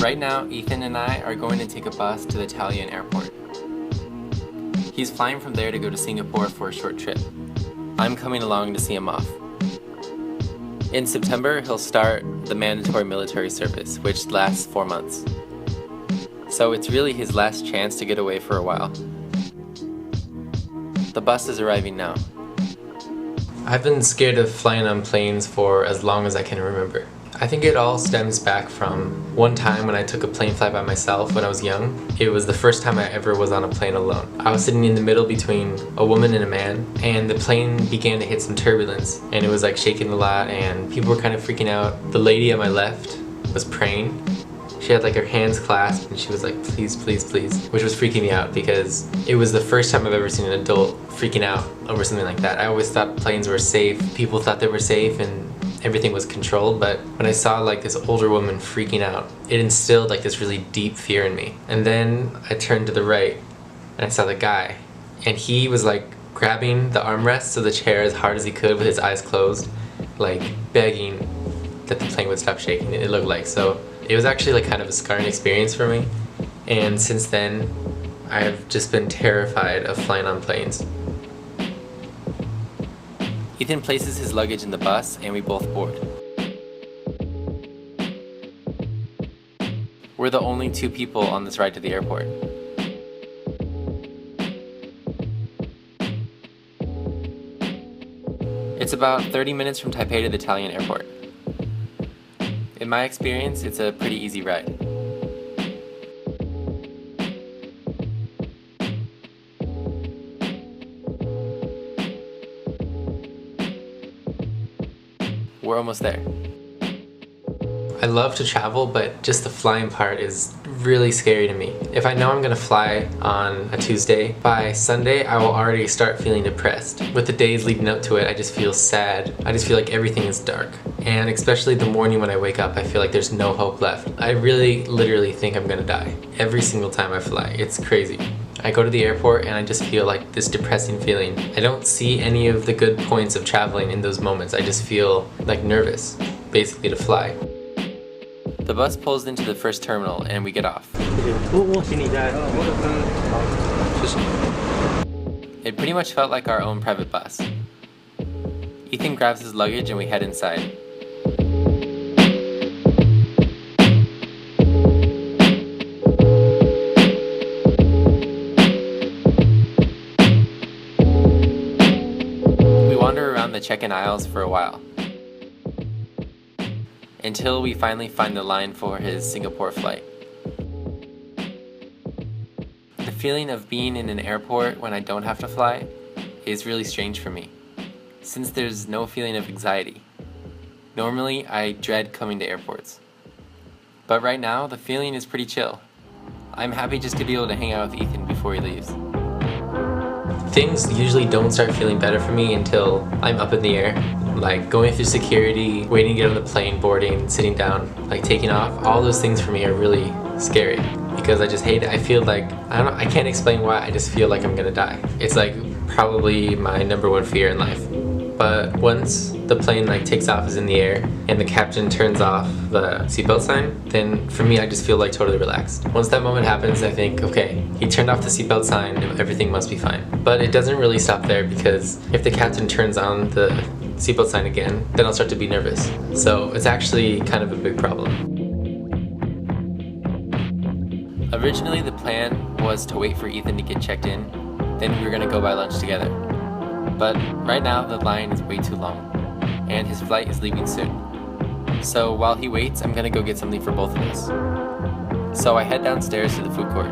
Right now, Ethan and I are going to take a bus to the Taoyuan airport. He's flying from there to go to Singapore for a short trip. I'm coming along to see him off. In September, he'll start the mandatory military service, which lasts 4 months. So it's really his last chance to get away for a while. The bus is arriving now. I've been scared of flying on planes for as long as I can remember. I think it all stems back from one time when I took a plane flight by myself when I was young. It was the first time I ever was on a plane alone. I was sitting in the middle between a woman and a man, and the plane began to hit some turbulence, and it was like shaking a lot, and people were kind of freaking out. The lady on my left was praying. She had like her hands clasped and she was like, please, please, please, which was freaking me out because it was the first time I've ever seen an adult freaking out over something like that. I always thought planes were safe, people thought they were safe, and everything was controlled, but when I saw like this older woman freaking out, it instilled like this really deep fear in me. And then I turned to the right and I saw the guy, and he was like grabbing the armrests of the chair as hard as he could with his eyes closed, like begging that the plane would stop shaking, it looked like. So it was actually like kind of a scarring experience for me, and since then I've just been terrified of flying on planes. Ethan places his luggage in the bus and we both board. We're the only 2 people on this ride to the airport. It's about 30 minutes from Taipei to the Taoyuan airport. In my experience, it's a pretty easy ride. We're almost there. I love to travel, but just the flying part is really scary to me. If I know I'm gonna fly on a Tuesday, by Sunday I will already start feeling depressed. With the days leading up to it, I just feel sad. I just feel like everything is dark. And especially the morning when I wake up, I feel like there's no hope left. I really, literally think I'm gonna die. Every single time I fly, it's crazy. I go to the airport and I just feel like this depressing feeling. I don't see any of the good points of traveling in those moments. I just feel like nervous, basically, to fly. The bus pulls into the first terminal and we get off. It pretty much felt like our own private bus. Ethan grabs his luggage and we head inside. We wander around the check-in aisles for a while, until we finally find the line for his Singapore flight. The feeling of being in an airport when I don't have to fly is really strange for me, since there's no feeling of anxiety. Normally, I dread coming to airports. But right now, the feeling is pretty chill. I'm happy just to be able to hang out with Ethan before he leaves. Things usually don't start feeling better for me until I'm up in the air. Like going through security, waiting to get on the plane, boarding, sitting down, like taking off. All those things for me are really scary because I just hate it. I feel like, I can't explain why, I just feel like I'm gonna die. It's like probably my #1 fear in life. But once the plane like takes off, is in the air, and the captain turns off the seatbelt sign, then for me I just feel like totally relaxed. Once that moment happens, I think, okay, he turned off the seatbelt sign, everything must be fine. But it doesn't really stop there, because if the captain turns on the seatbelt sign again, then I'll start to be nervous. So it's actually kind of a big problem. Originally the plan was to wait for Ethan to get checked in, then we were gonna go buy lunch together. But right now the line is way too long, and his flight is leaving soon. So while he waits, I'm gonna go get something for both of us. So I head downstairs to the food court.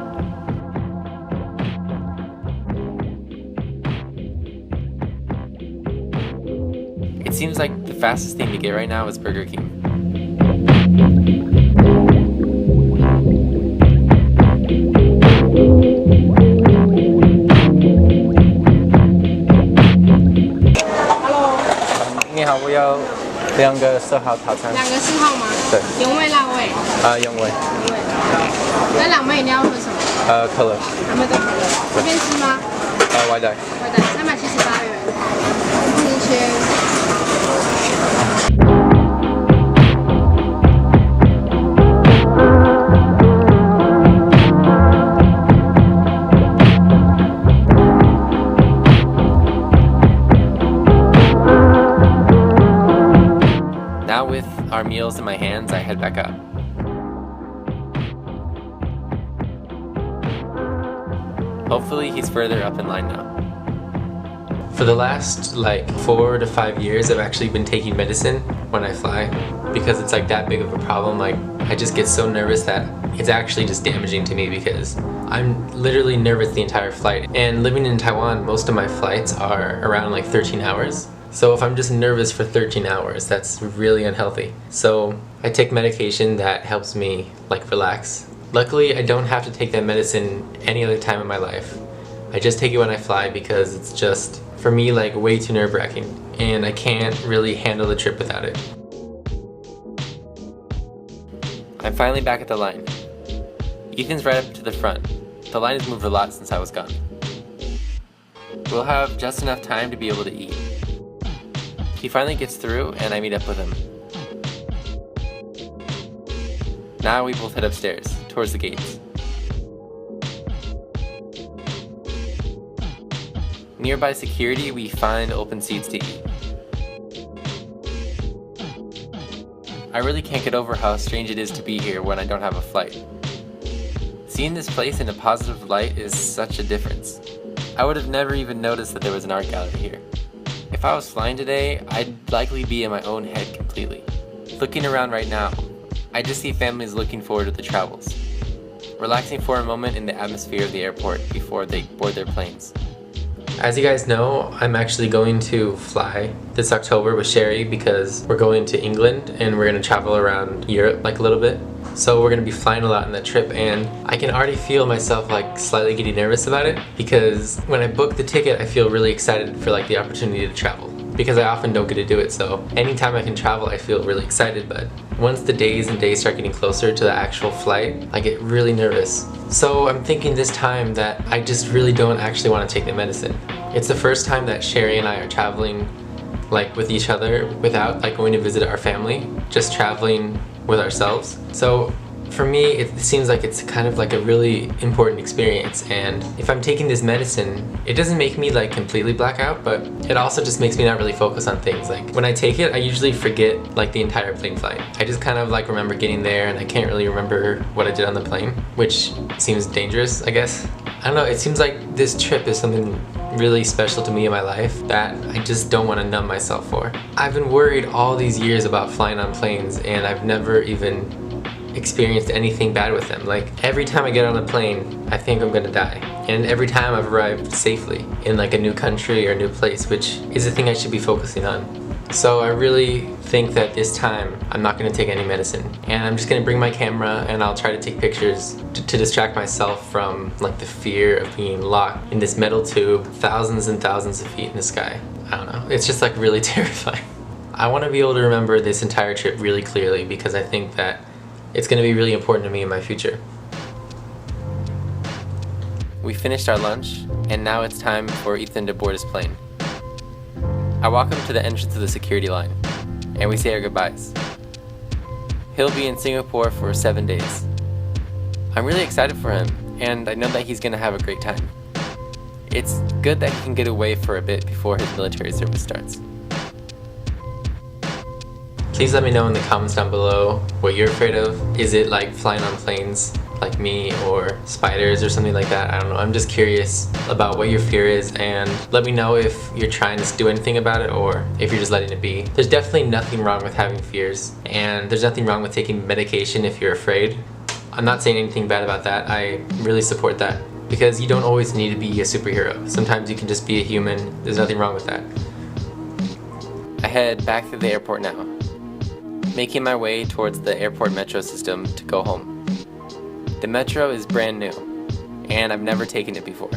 It seems like the fastest thing to get right now is Burger King.我要2个4号套餐。2个4号吗？对。原味、辣味。原味。原味。那2杯饮料要喝什么？可乐。2杯都可乐。这边吃吗？外带。外带378元。谢谢。our meals in my hands, I head back up. Hopefully he's further up in line now. For the last like 4 to 5 years, I've actually been taking medicine when I fly because it's like that big of a problem. Like I just get so nervous that it's actually just damaging to me because I'm literally nervous the entire flight. And living in Taiwan, most of my flights are around like 13 hours. So if I'm just nervous for 13 hours, that's really unhealthy. So I take medication that helps me like relax. Luckily, I don't have to take that medicine any other time in my life. I just take it when I fly because it's just, for me, like way too nerve-wracking, and I can't really handle the trip without it. I'm finally back at the line. Ethan's right up to the front. The line has moved a lot since I was gone. We'll have just enough time to be able to eat. He finally gets through and I meet up with him. Now we both head upstairs, towards the gates. Nearby security, we find open seats to eat. I really can't get over how strange it is to be here when I don't have a flight. Seeing this place in a positive light is such a difference. I would have never even noticed that there was an art gallery here. If I was flying today, I'd likely be in my own head completely. Looking around right now, I just see families looking forward to the travels, relaxing for a moment in the atmosphere of the airport before they board their planes. As you guys know, I'm actually going to fly this October with Sherry because we're going to England and we're going to travel around Europe like a little bit. So we're going to be flying a lot on that trip, and I can already feel myself like slightly getting nervous about it because when I book the ticket, I feel really excited for like the opportunity to travel because I often don't get to do it. So anytime I can travel, I feel really excited, but once the days and days start getting closer to the actual flight, I get really nervous. So I'm thinking this time that I just really don't actually want to take the medicine. It's the first time that Sherry and I are traveling like with each other without like going to visit our family, just traveling with ourselves. So for me, it seems like it's kind of like a really important experience, and if I'm taking this medicine, it doesn't make me like completely black out, but it also just makes me not really focus on things. Like when I take it, I usually forget like the entire plane flight. I just kind of like remember getting there and I can't really remember what I did on the plane, which seems dangerous, I guess. I don't know, it seems like this trip is something really special to me in my life that I just don't want to numb myself for. I've been worried all these years about flying on planes and I've never even experienced anything bad with them. Like every time I get on a plane, I think I'm gonna die. And every time I've arrived safely in like a new country or a new place, which is the thing I should be focusing on. So I really think that this time I'm not gonna take any medicine. And I'm just gonna bring my camera and I'll try to take pictures to distract myself from like the fear of being locked in this metal tube thousands and thousands of feet in the sky. I don't know, it's just like really terrifying. I wanna be able to remember this entire trip really clearly because I think that it's going to be really important to me in my future. We finished our lunch, and now it's time for Ethan to board his plane. I walk him to the entrance of the security line, and we say our goodbyes. He'll be in Singapore for 7 days. I'm really excited for him, and I know that he's going to have a great time. It's good that he can get away for a bit before his military service starts. Please let me know in the comments down below what you're afraid of. Is it like flying on planes like me, or spiders or something like that? I don't know. I'm just curious about what your fear is, and let me know if you're trying to do anything about it or if you're just letting it be. There's definitely nothing wrong with having fears, and there's nothing wrong with taking medication if you're afraid. I'm not saying anything bad about that. I really support that because you don't always need to be a superhero. Sometimes you can just be a human. There's nothing wrong with that. I head back to the airport now, making my way towards the airport metro system to go home. The metro is brand new, and I've never taken it before.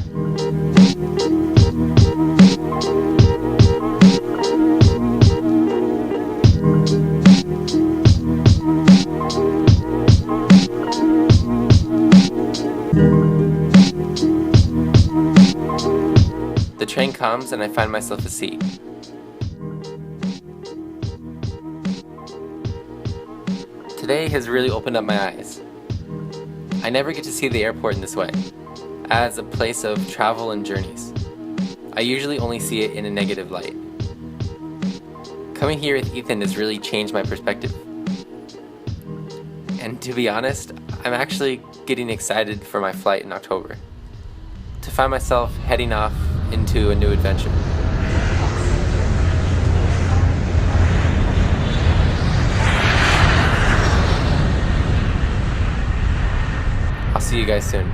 The train comes and I find myself a seat. Today has really opened up my eyes. I never get to see the airport in this way, as a place of travel and journeys. I usually only see it in a negative light. Coming here with Ethan has really changed my perspective. And to be honest, I'm actually getting excited for my flight in October. To find myself heading off into a new adventure. I'll see you guys soon.